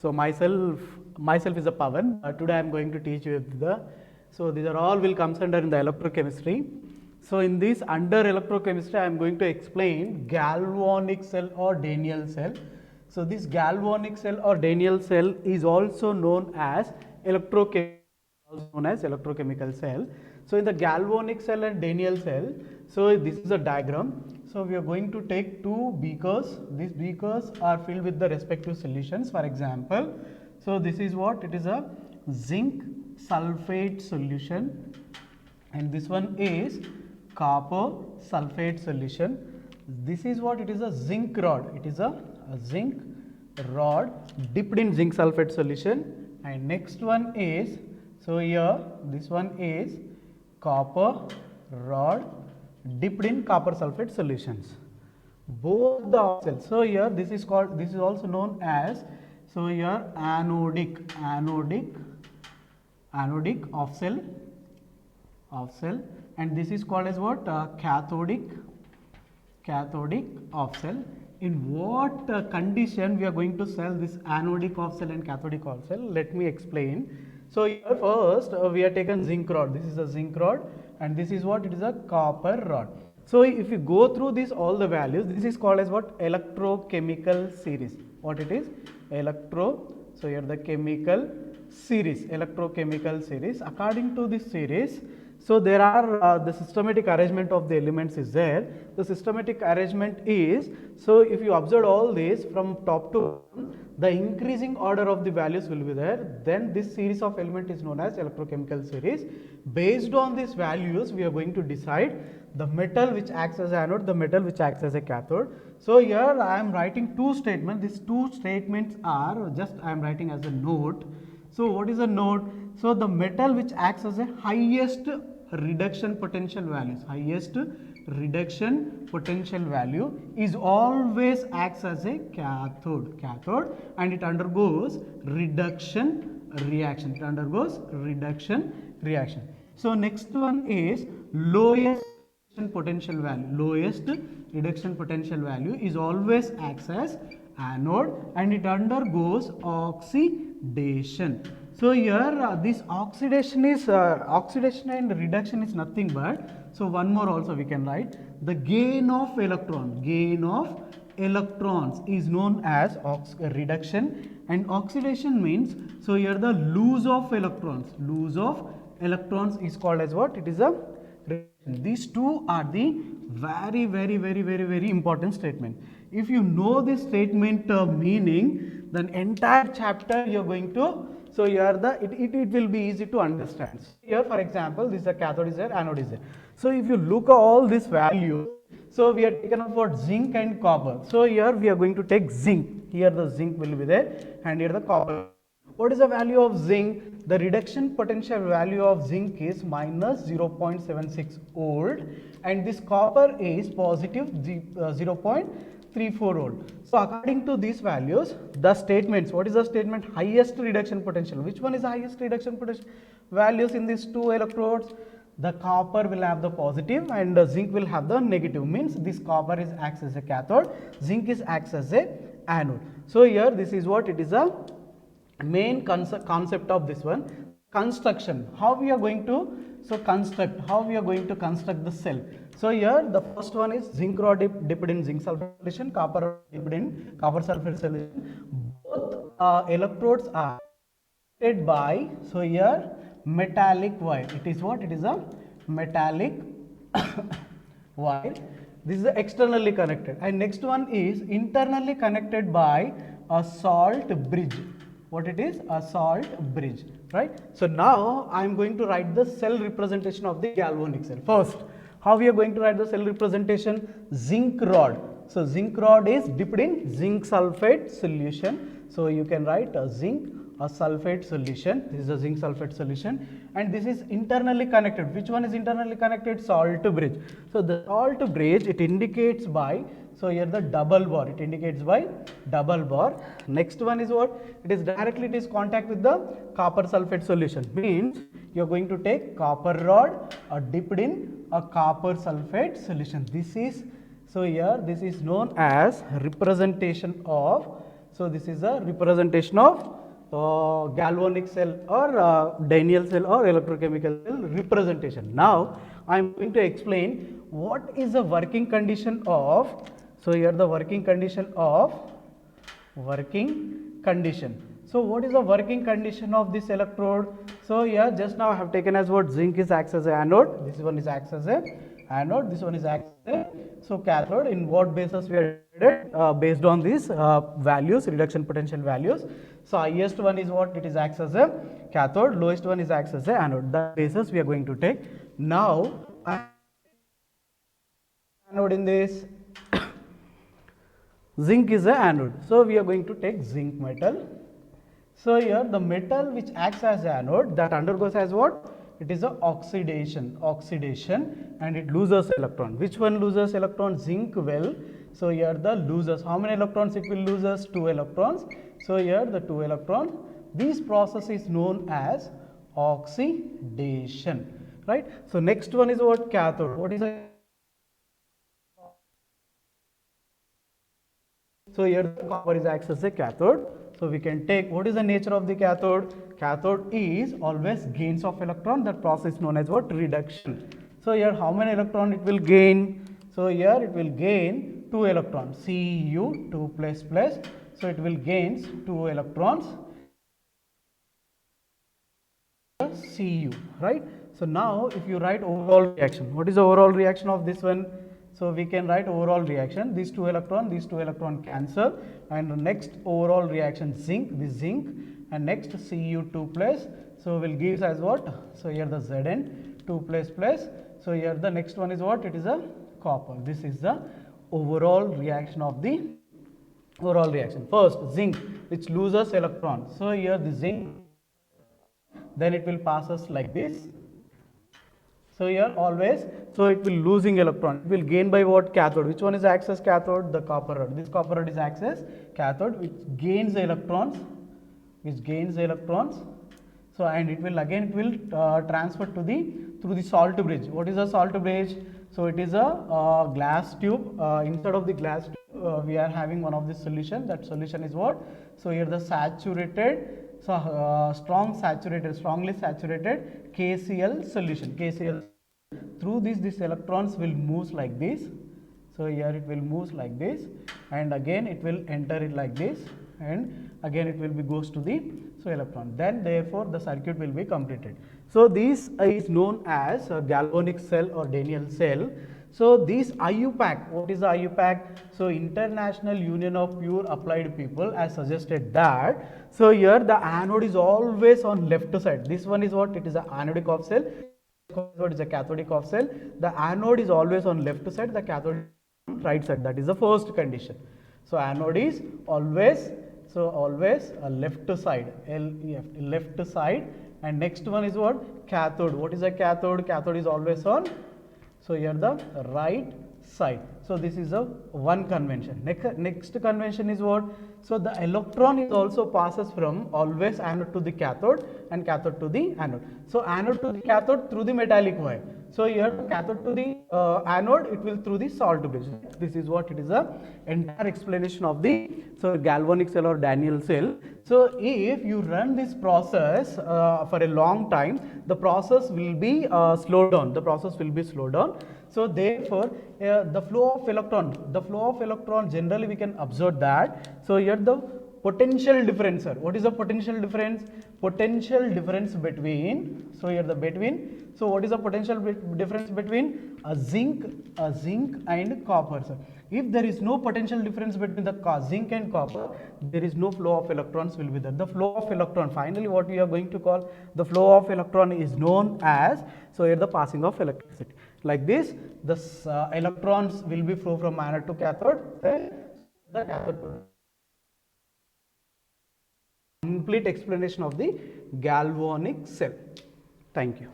So myself is a Pavan. Today I am going to teach you so these are all will comes under in the electrochemistry. So in this under electrochemistry I am going to explain galvanic cell or Daniell cell. So this galvanic cell or Daniell cell is also known as electrochemical cell. So in the galvanic cell and Daniell cell, so this is a diagram. So we are going to take two beakers. These beakers are filled with the respective solutions. For example, so this is what it is, a zinc sulfate solution, and this one is copper sulfate solution. This is what it is, a zinc rod. It is a zinc rod dipped in zinc sulfate solution, and next one is, so here this one is copper rod dipped in copper sulfate solutions. Both the oxyl. So here this is called, this is also known as, so here anodic oxyl, and this is called as what, cathodic oxyl. In what condition we are going to sell this anodic oxyl and cathodic oxyl? Let me explain. So here first we are taken zinc rod. This is a zinc rod, and this is what, it is a copper rod. So if you go through this all the values, this is called as what, electrochemical series. What it is? So here the chemical series, electrochemical series. According to this series, so there are the systematic arrangement of the elements is there. The systematic arrangement is, so if you observe all this from top to bottom, the increasing order of the values will be there. Then this series of element is known as electrochemical series. Based on these values, we are going to decide the metal which acts as anode, the metal which acts as a cathode. So here I am writing two statements. These two statements are just I am writing as a note. So what is a note? So the metal which acts as a highest reduction potential values, is always acts as a cathode, and it undergoes reduction reaction. So next one is lowest reduction potential value is always acts as anode, and it undergoes oxidation. So here this oxidation and reduction is nothing but, so one more also we can write, the gain of electrons is known as reduction, and oxidation means, so here the loss of electrons is called as what, it is a reduction. These two are the very important statement. If you know this statement meaning, then entire chapter you are going to, so here it will be easy to understand. Here for example, this is a cathode is there, anode is there. So if you look at all these values, so we are taken up for zinc and copper. So here we are going to take zinc. Here the zinc will be there, and here the copper. What is the value of zinc? The reduction potential value of zinc is minus 0.76 volt, and this copper is positive 0.34 volt. So according to these values, the statements, what is the statement? Highest reduction potential. Which one is the highest reduction potential values in these two electrodes? The copper will have the positive and the zinc will have the negative. Means this copper is acts as a cathode, zinc is acts as a anode. So here this is what it is, a main concept of this one. Construction, how we are going to construct the cell. So here the first one is zinc rod dipped in zinc sulfate solution, copper rod dipped in copper sulfate solution. Both electrodes are connected by, so here metallic wire. It is what, it is a metallic wire. This is externally connected, and next one is internally connected by a salt bridge. What it is? A salt bridge, right? So now I am going to write the cell representation of the galvanic cell. First, how we are going to write the cell representation? Zinc rod. So zinc rod is dipped in zinc sulfate solution. So you can write a sulfate solution. This is a zinc sulfate solution, and this is internally connected. Which one is internally connected? Salt bridge. So the salt bridge, it indicates by, so here the double bar, it indicates by double bar. Next one is what? It is directly, it is contact with the copper sulfate solution. Means you are going to take copper rod dipped in a copper sulfate solution. This is, so here this is known as representation of So this is a representation of galvanic cell or Daniell cell or electrochemical cell representation. Now I am going to explain what is the working condition of, so here the working condition. So what is the working condition of this electrode? So here just now I have taken as what zinc is acts as a anode, this one is acts as a anode, this one is acts as a so cathode. In what basis we are based on these values, reduction potential values. So highest one is what it is acts as a cathode, lowest one is acts as a anode. The basis we are going to take. Now anode in this zinc is a anode, so we are going to take zinc metal. So here the metal which acts as anode, that undergoes as what? It is a oxidation, and it loses electron. Which one loses electron? Zinc will. So here the loses, how many electrons it will loses? 2 electrons. So here the 2 electrons. This process is known as oxidation, right? So next one is what? Cathode. What is a So here the copper is acts as a cathode. So we can take, what is the nature of the cathode? Cathode is always gains of electron. That process is known as what? Reduction. So here how many electron it will gain? So here it will gain 2 electrons, Cu 2 plus plus. So it will gains 2 electrons, Cu, right? So now if you write overall reaction, what is the overall reaction of this one? So we can write overall reaction, these two electron cancel, and the next overall reaction zinc, this zinc, and next Cu2 plus, so will gives as what? So here the Zn 2 plus plus. So here the next one is what? It is a copper. This is the overall reaction of the overall reaction. First zinc which loses electron. So here the zinc, then it will pass us like this. So here always, so it will losing electron. It will gain by what? Cathode. Which one is acts as cathode? The copper rod. This copper rod is acts as cathode, which gains electrons. So and it will again transfer to the through the salt bridge. What is a salt bridge? So it is a glass tube. Instead of the glass tube, we are having one of the solution. That solution is what? So here the saturated. So strongly saturated KCl solution. KCl. Through this electrons will move like this. So here it will move like this, and again it will enter it like this, and again it will be goes to the electron. Then therefore the circuit will be completed. So this is known as a galvanic cell or Daniell cell. So this IUPAC, what is the IUPAC? So International Union of Pure Applied People has suggested that. So here the anode is always on left side. This one is what? It is an anodic off cell. What is a cathodic off cell? The anode is always on left side, the cathode right side. That is the first condition. So anode is always, always a left side, left side. And next one is what? Cathode. What is a cathode? Cathode is always on, so here the right side. So this is a one convention. Next convention is what? So the electron is also passes from always anode to the cathode and cathode to the anode. So anode to the cathode through the metallic wire. So here cathode to the anode, it will through the salt bridge. This is what it is a entire explanation of the galvanic cell or Daniell cell. So if you run this process for a long time, the process will be slowed down. So therefore the flow of electron generally we can observe that. So here the potential difference, sir. What is the potential difference? Potential difference between, so here the between, so what is the potential difference between a zinc and copper, sir? If there is no potential difference between the zinc and copper, there is no flow of electrons will be there. The flow of electron, finally what we are going to call the flow of electron is known as, so here the passing of electricity. Like this, the electrons will be flow from anode to cathode, then the cathode. Complete explanation of the galvanic cell. Thank you.